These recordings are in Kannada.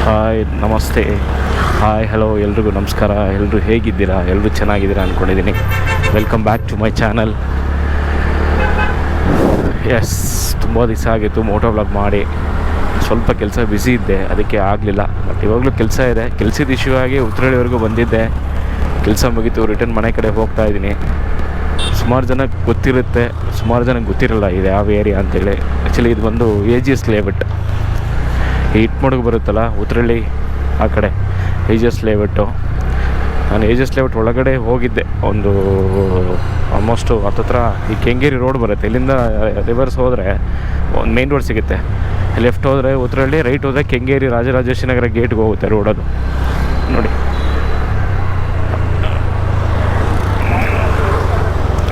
ಹಾಯ್, ನಮಸ್ತೆ, ಹಾಯ್, ಹಲೋ, ಎಲ್ರಿಗೂ ನಮಸ್ಕಾರ. ಎಲ್ಲರೂ ಹೇಗಿದ್ದೀರಾ? ಎಲ್ಲರೂ ಚೆನ್ನಾಗಿದ್ದೀರಾ ಅಂದ್ಕೊಂಡಿದ್ದೀನಿ. Welcome back to my channel. Yes, ತುಂಬ ದಿವಸ ಆಗಿತ್ತು ಮೋಟೋ ವ್ಲಾಗ್ ಮಾಡಿ. ಸ್ವಲ್ಪ ಕೆಲಸ ಬ್ಯುಸಿ ಇದ್ದೆ, ಅದಕ್ಕೆ ಆಗಲಿಲ್ಲ. ಬಟ್ ಇವಾಗಲೂ ಕೆಲಸ ಇದೆ. ಕೆಲಸದ ಇಶ್ಯೂ ಆಗಿ ಉತ್ತರಳ್ಳಿವರೆಗೂ ಬಂದಿದ್ದೆ. ಕೆಲಸ ಮುಗೀತು, ರಿಟರ್ನ್ ಮನೆ ಕಡೆ ಹೋಗ್ತಾ ಇದ್ದೀನಿ. ಸುಮಾರು ಜನಕ್ಕೆ ಗೊತ್ತಿರುತ್ತೆ, ಸುಮಾರು ಜನಕ್ಕೆ ಗೊತ್ತಿರಲ್ಲ ಇದು ಯಾವ ಏರಿಯಾ ಅಂತೇಳಿ. ಆ್ಯಕ್ಚುಲಿ ಇದು ಬಂದು AGS ಲೇಔಟ್. ಈ ಇಟ್ಮಡುಗು ಬರುತ್ತಲ್ಲ ಉತ್ತರಳ್ಳಿ ಆ ಕಡೆ AGS ಲೇಔಟು. ನಾನು AGS ಲೇಔಟ್ ಒಳಗಡೆ ಹೋಗಿದ್ದೆ. ಒಂದು ಆಲ್ಮೋಸ್ಟು ಹತ್ತತ್ರ ಈ ಕೆಂಗೇರಿ ರೋಡ್ ಬರುತ್ತೆ. ಇಲ್ಲಿಂದ ರಿವರ್ಸ್ ಹೋದರೆ ಒಂದು ಮೇನ್ ರೋಡ್ ಸಿಗುತ್ತೆ. ಲೆಫ್ಟ್ ಹೋದರೆ ಉತ್ತರಳ್ಳಿ, ರೈಟ್ ಹೋದರೆ ಕೆಂಗೇರಿ ರಾಜರಾಜೇಶ್ವರಿ ನಗರ ಗೇಟ್ಗೆ ಹೋಗುತ್ತೆ ರೋಡದು. ನೋಡಿ,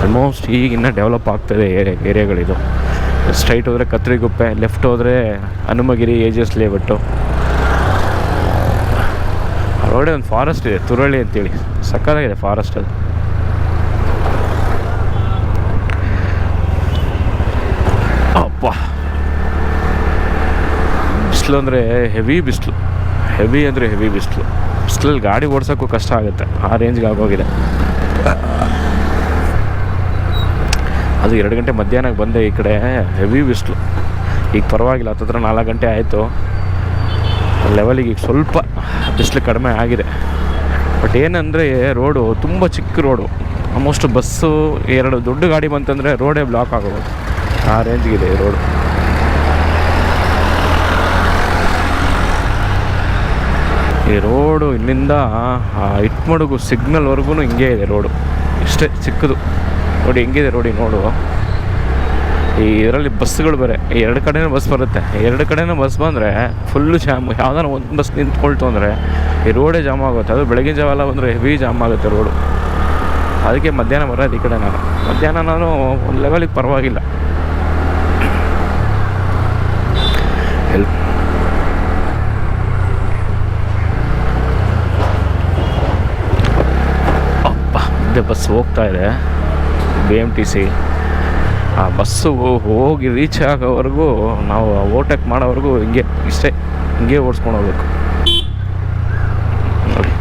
ಆಲ್ಮೋಸ್ಟ್ ಈಗ ಇನ್ನೂ ಡೆವಲಪ್ ಆಗ್ತಾಯಿದೆ ಏರಿಯಾಗಳಿದು. ಸ್ಟ್ರೈಟ್ ಹೋದರೆ ಕತ್ರಿಗುಪ್ಪೆ, ಲೆಫ್ಟ್ ಹೋದರೆ ಹನುಮಗಿರಿ, AGS ಲೇಔಟು. ರೋಡೆ ಒಂದು ಫಾರೆಸ್ಟ್ ಇದೆ, ತುರಳಿ ಅಂತೇಳಿ, ಸಕ್ಕತ್ತಾಗಿದೆ ಫಾರೆಸ್ಟ್ ಅದು. ಅಪ್ಪ, ಬಿಸಿಲು ಅಂದರೆ ಹೆವಿ ಬಿಸಿಲು, ಹೆವಿ ಅಂದರೆ ಹೆವಿ ಬಿಸಿಲು. ಬಿಸಿಲಲ್ಲಿ ಗಾಡಿ ಓಡಿಸೋಕ್ಕೂ ಕಷ್ಟ ಆಗುತ್ತೆ, ಆ ರೇಂಜ್ಗೆ ಆಗೋಗಿದೆ. ಅದು 2 ಗಂಟೆ ಮಧ್ಯಾಹ್ನಕ್ಕೆ ಬಂದೆ ಈ ಕಡೆ, ಹೆವಿ ಬಿಸಿಲು. ಈಗ ಪರವಾಗಿಲ್ಲ, ಹತ್ತತ್ರ 4 ಗಂಟೆ ಆಯಿತು. ಲೆವೆಲಿಗೆ ಈಗ ಸ್ವಲ್ಪ ಬಿಸಿಲು ಕಡಿಮೆ ಆಗಿದೆ. ಬಟ್ ಏನಂದರೆ ರೋಡು ತುಂಬ ಚಿಕ್ಕ ರೋಡು. ಆಲ್ಮೋಸ್ಟ್ ಬಸ್ಸು 2 ದೊಡ್ಡ ಗಾಡಿ ಬಂತಂದರೆ ರೋಡೇ ಬ್ಲಾಕ್ ಆಗೋದು, ಆ ರೇಂಜ್ಗಿದೆ ಈ ರೋಡು. ಈ ರೋಡು ಇಲ್ಲಿಂದ ಇಟ್ಮಡುಗು ಸಿಗ್ನಲ್ವರೆಗೂ ಹಿಂಗೆ ಇದೆ ರೋಡು. ಇಷ್ಟೇ ಚಿಕ್ಕದು ನೋಡಿ, ಹೆಂಗಿದೆ ರೋಡಿ ನೋಡು. ಈ ಇದರಲ್ಲಿ ಬಸ್ಸುಗಳು ಬೇರೆ, 2 ಕಡೆನೂ ಬಸ್ ಬರುತ್ತೆ. 2 ಕಡೆನೂ ಬಸ್ ಬಂದರೆ ಫುಲ್ಲು ಜಾಮ್. ಯಾವ್ದಾರು ಒಂದು ಬಸ್ ನಿಂತ್ಕೊಳ್ತು ಅಂದರೆ ಈ ರೋಡೇ ಜಾಮ್ ಆಗುತ್ತೆ. ಅದು ಬೆಳಗಿನ ಜಾವ ಎಲ್ಲ ಬಂದರೆ ಹೆವಿ ಜಾಮ್ ಆಗುತ್ತೆ ರೋಡು. ಅದಕ್ಕೆ ಮಧ್ಯಾಹ್ನ ಬರೋದು ಈ ಕಡೆ ನಾನು. ಮಧ್ಯಾಹ್ನ ನಾನು ಒಂದು ಲೆವೆಲಿಗೆ ಪರವಾಗಿಲ್ಲ. ಅಪ್ಪ, ಮುಂದೆ ಬಸ್ ಹೋಗ್ತಾ ಇದೆ, BMTC. ಆ ಬಸ್ಸು ಹೋಗಿ ರೀಚ್ ಆಗೋವರೆಗೂ, ನಾವು ಓವರ್ಟೇಕ್ ಮಾಡೋವರೆಗೂ ಹಿಂಗೆ ಇಷ್ಟೇ, ಹಿಂಗೆ ಓಡಿಸ್ಕೊಂಡು ಹೋಗ್ಬೇಕು. ನೋಡಿ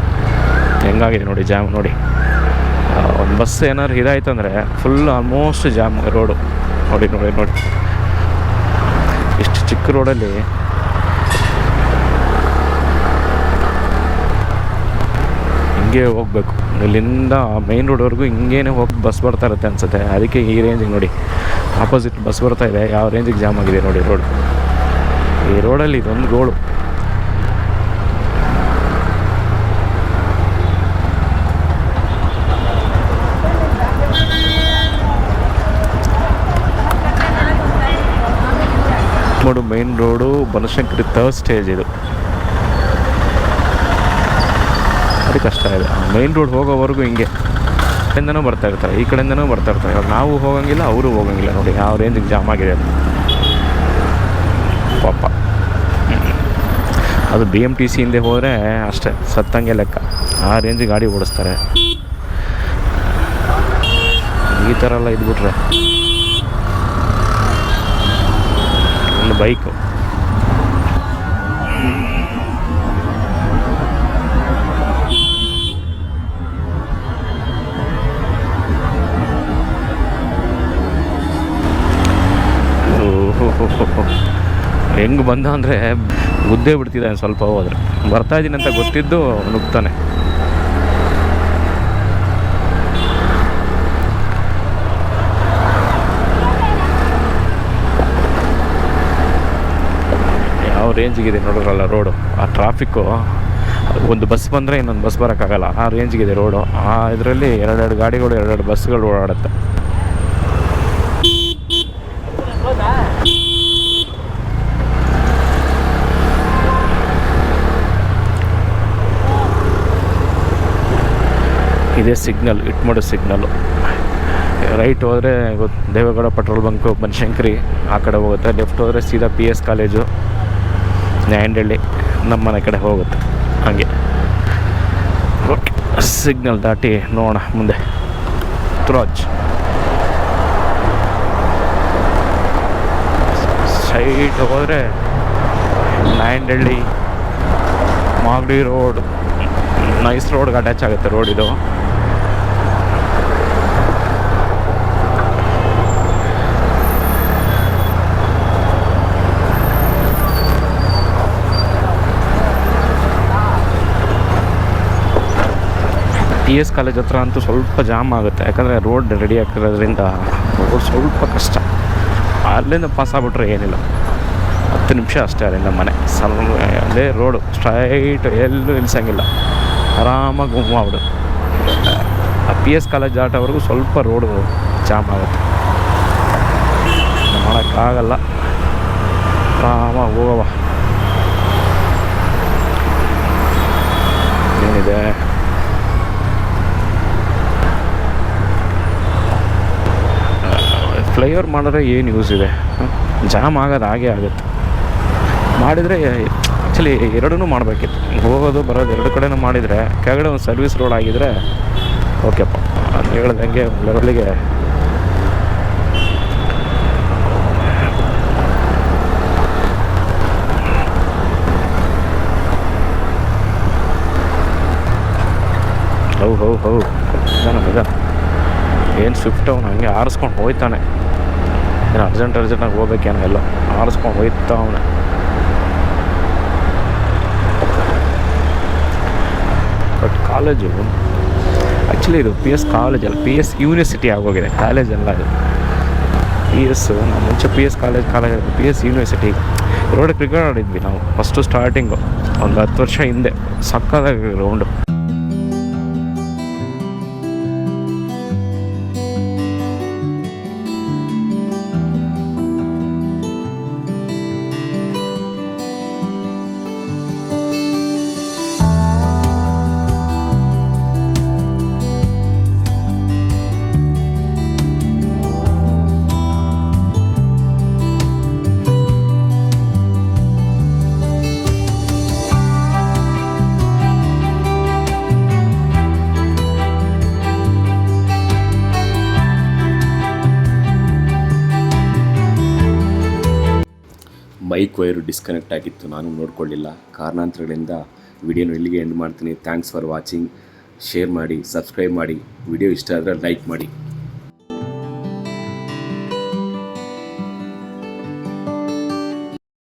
ಹೆಂಗಾಗಿದೆ ನೋಡಿ ಜಾಮ್. ನೋಡಿ, ಒಂದು ಬಸ್ ಏನಾದ್ರು ಇದಾಯ್ತು ಅಂದರೆ ಫುಲ್ ಆಲ್ಮೋಸ್ಟ್ ಜಾಮ್ ರೋಡು. ನೋಡಿ ನೋಡಿ ನೋಡಿ, ಇಷ್ಟು ಚಿಕ್ಕ ರೋಡಲ್ಲಿ ಹಿಂಗೆ ಹೋಗಬೇಕು. ಇಲ್ಲಿಂದ ಮೈನ್ ರೋಡ್ವರೆಗೂ ಹಿಂಗೇನೆ ಹೋಗಿ ಬಸ್ ಬರ್ತಾ ಇರುತ್ತೆ ಅನಿಸುತ್ತೆ. ಅದಕ್ಕೆ ಈ ರೇಂಜಿಗೆ ನೋಡಿ, ಆಪೋಸಿಟ್ ಬಸ್ ಬರ್ತಾ ಇದೆ, ಯಾವ ರೇಂಜಿಗೆ ಜಾಮ್ ಆಗಿದೆ ನೋಡಿ ರೋಡ್. ಈ ರೋಡಲ್ಲಿ ಇದೊಂದು ಗೋಳು. ನೋಡು, main road Banashankari 3rd stage ಇದು. ಅದು ಕಷ್ಟ ಇದೆ. ಮೈನ್ ರೋಡ್ ಹೋಗೋವರೆಗೂ ಹಿಂಗೆ ಕಡೆಯಿಂದನೂ ಬರ್ತಾ ಇರ್ತಾರೆ, ಈ ಕಡೆಯಿಂದನೂ ಬರ್ತಾ ಇರ್ತಾರೆ. ಇವಾಗ ನಾವು ಹೋಗೋಂಗಿಲ್ಲ, ಅವರು ಹೋಗೋಂಗಿಲ್ಲ. ನೋಡಿ ಯಾವ ರೇಂಜಿಗೆ ಜಾಮ್ ಆಗಿದೆ ಅದು ಪಾಪ. ಅದು BMTC ಹಿಂದೆ ಹೋದರೆ ಅಷ್ಟೇ, ಸತ್ತಂಗೆ ಲೆಕ್ಕ. ಆ ರೇಂಜಿಗೆ ಗಾಡಿ ಓಡಿಸ್ತಾರೆ. ಈ ಥರ ಎಲ್ಲ ಇದ್ಬಿಟ್ರೆ ಒಂದು ಬೈಕು. ಹೆಂಗೆ ಬಂದ ಅಂದರೆ ಗುದ್ದೇ ಬಿಡ್ತಿದ್ದಾನೆ. ಸ್ವಲ್ಪ ಹೋದರೆ ಬರ್ತಾಯಿದ್ದೀನಿ ಅಂತ ಗೊತ್ತಿದ್ದು ನುಗ್ತಾನೆ. ಯಾವ ರೇಂಜಿಗಿದೆ ನೋಡೋರಲ್ಲ ರೋಡು. ಆ ಟ್ರಾಫಿಕ್ಕು, ಒಂದು ಬಸ್ ಬಂದರೆ ಇನ್ನೊಂದು ಬಸ್ ಬರೋಕ್ಕಾಗಲ್ಲ, ಆ ರೇಂಜಿಗಿದೆ ರೋಡು. ಆ ಇದರಲ್ಲಿ 2 ಗಾಡಿಗಳು, 2 ಬಸ್ಗಳು ಓಡಾಡುತ್ತೆ. ಇದೇ ಸಿಗ್ನಲ್, ಇಟ್ಮಡು ಸಿಗ್ನಲ್ಲು. ರೈಟ್ ಹೋದರೆ ದೇವೇಗೌಡ ಪೆಟ್ರೋಲ್ ಬಂಕು, ಬನಶಂಕರಿ ಆ ಕಡೆ ಹೋಗುತ್ತೆ. ಲೆಫ್ಟ್ ಹೋದರೆ ಸೀದಾ PS ಕಾಲೇಜು, ನ್ಯಾಯಂಡಳ್ಳಿ, ನಮ್ಮ ಮನೆ ಕಡೆ ಹೋಗುತ್ತೆ. ಹಾಗೆ ಓಕೆ, ಸಿಗ್ನಲ್ ದಾಟಿ ನೋಡೋಣ ಮುಂದೆ. ತುರಾಜ್ ಸ್ಟ್ರೈಟ್ ಹೋದರೆ ನಾಯಂಡಹಳ್ಳಿ ಮಾಗಡಿ ರೋಡ್, ನೈಸ್ ರೋಡ್ಗೆ ಅಟ್ಯಾಚ್ ಆಗುತ್ತೆ ರೋಡ್ ಇದು. ಟಿ ಎಸ್ ಕಾಲೇಜ್ ಹತ್ರ ಅಂತೂ ಸ್ವಲ್ಪ ಜಾಮ್ ಆಗುತ್ತೆ, ಯಾಕಂದರೆ ರೋಡ್ ರೆಡಿ ಆಗಿರೋದ್ರಿಂದ ರೋಡ್ ಸ್ವಲ್ಪ ಕಷ್ಟ. ಅಲ್ಲಿಂದ ಪಾಸ್ ಆಗ್ಬಿಟ್ರೆ ಏನಿಲ್ಲ, 10 ನಿಮಿಷ ಅಷ್ಟೇ ಅಲ್ಲಿಂದ ಮನೆ. ಅಲ್ಲೇ ರೋಡು ಸ್ಟ್ರೈಟ್, ಎಲ್ಲೂ ನಿಲ್ಸಂಗಿಲ್ಲ, ಆರಾಮಾಗಿ ಮೂವ್ ಆಗ್ಬಿಡು. ಆ ಪಿ ಎಸ್ ಕಾಲೇಜ್ ದಾಟೋವರೆಗೂ ಸ್ವಲ್ಪ ರೋಡು ಜಾಮ್ ಆಗುತ್ತೆ, ಮಾಡೋಕ್ಕಾಗಲ್ಲ. ಆರಾಮಾಗಿ ಹೋಗವ. ಏನಿದೆ ಫ್ಲೈಓವರ್ ಮಾಡಿದ್ರೆ ಏನು ಯೂಸ್ ಇದೆ? ಜಾಮ್ ಆಗೋದು ಹಾಗೇ ಆಗುತ್ತೆ. ಮಾಡಿದರೆ ಆ್ಯಕ್ಚುಲಿ ಎರಡೂ ಮಾಡಬೇಕಿತ್ತು, ಹೋಗೋದು ಬರೋದು ಎರಡು ಕಡೆನೂ ಮಾಡಿದರೆ. ಕೆಳಗಡೆ ಒಂದು ಸರ್ವಿಸ್ ರೋಡ್ ಆಗಿದ್ದರೆ ಓಕೆಪ್ಪ, ಅದು ಹೇಳ್ದಂಗೆ ಲೆವೆಲ್ಲಿಗೆ ಹೌ ನಿಜ. ಏನು ಸ್ವಿಫ್ಟ್ ಅವನು ಹಂಗೆ ಆರಿಸ್ಕೊಂಡು ಹೋಯ್ತಾನೆ. ಏನು ಅರ್ಜೆಂಟಾಗಿ ಹೋಗ್ಬೇಕೇನೋ, ಎಲ್ಲ ಆರಿಸ್ಕೊಂಡು ಹೋಯ್ತಾ ಅವನು. ಬಟ್ ಕಾಲೇಜು ಆ್ಯಕ್ಚುಲಿ ಇದು ಪಿ ಎಸ್ ಕಾಲೇಜ್ ಅಲ್ಲ, ಪಿ ಎಸ್ ಯೂನಿವರ್ಸಿಟಿ ಆಗೋಗಿದೆ, ಕಾಲೇಜ್ ಅಲ್ಲ ಇದು. ಪಿ ಎಸ್ ನಾವು ಮುಂಚೆ P S college P S university road cricket ಆಡಿದ್ವಿ ನಾವು ಫಸ್ಟು ಸ್ಟಾರ್ಟಿಂಗು ಒಂದು 10 ವರ್ಷ ಹಿಂದೆ. ಸಕ್ಕತ್ತಾಗಿ ಗ್ರೌಂಡು. ಬೈಕ್ ವೈರು ಡಿಸ್ಕನೆಕ್ಟ್ ಆಗಿತ್ತು, ನಾನು ನೋಡ್ಕೊಳ್ಳಿಲ್ಲ. ಕಾರಣಾಂತರಗಳಿಂದ ವಿಡಿಯೋನ ಇಲ್ಲಿಗೆ ಎಂಡ್ ಮಾಡ್ತೀನಿ. Thanks for watching. ಶೇರ್ ಮಾಡಿ, ಸಬ್ಸ್ಕ್ರೈಬ್ ಮಾಡಿ, ವಿಡಿಯೋ ಇಷ್ಟ ಆದರೆ ಲೈಕ್ ಮಾಡಿ.